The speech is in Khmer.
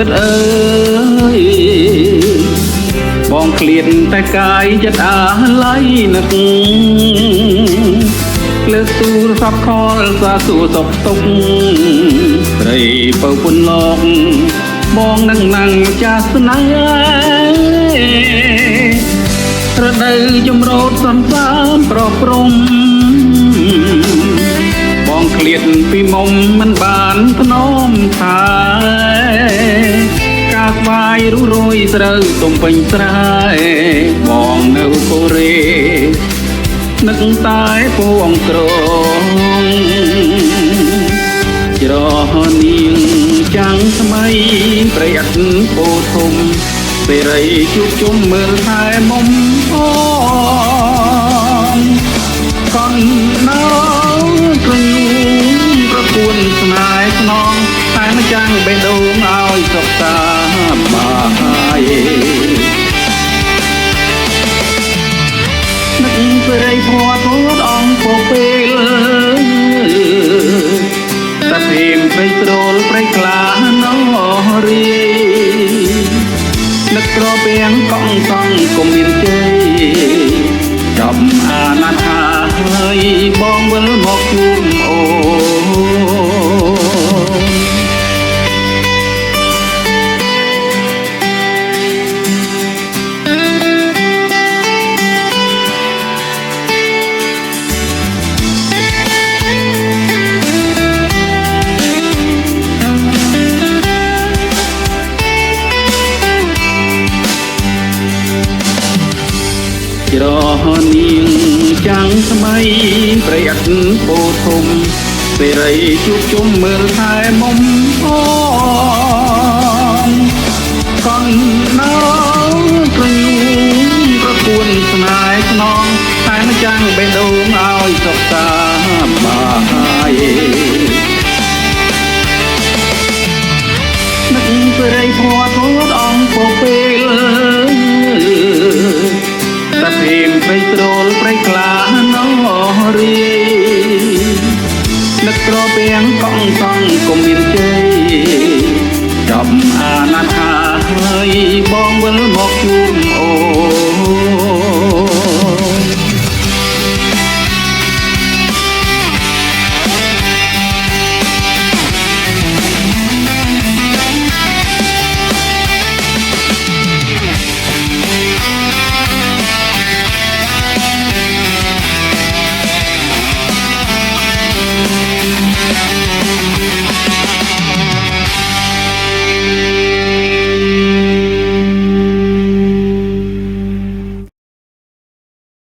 តអើយបងឃ្លានតែកាយចិត្តអាឡ័យនឹកលើកទូរស័ព្ទខលសាសួរសុខទុក្ខស្រីពៅពុនលោកបងនឹងណាំងចាស់ស្នេហ៍រដូវជំរោតសំសាមប្រព្រំបងឃ្លាតពីមុំមិនបានធ្នមថាកាស្វាយរុះរយស្រូវទំពេញស្រែបងនៅកូរ៉េនឹកតែពងក្រងច្រនាងចាំងថ្មីប្រយ័ត្នពោធំសេរីជួបជុំមើលថែមុំអូកូននៅក្រញូងប្រគួនស្នេហ៍ស្នងតែម្ចាំងបេះដូងឲ្យសុខសាបាយនឹកសេរីភ័ព្វធូតអង្គពពេលតែព្រៀមព្រៃស្រូលព្រៃខ្លាណោរីនឹកក្រពាំងកង់សង់កុំមានជ័យចំអាណត្តិហើយបងវិលមកជួបអូច្រនាងចាំងថ្មីប្រយ័ត្នពោធំសេរីជួបជុំមើលថែមុំអូកូននៅក្រញូងប្រគួនស្នេហ៍ស្នងតែម្ចាំងបេះដូងឲ្យសុខសាបាយនឹកសេរីភ័ព្វធូតអង្គពពេលតែព្រៀមព្រៃស្រូលព្រៃខ្លាណោរីនឹកក្រពាំងកង់សង់កុំមានជ័យចំអាណត្តិហើយបងវិលមក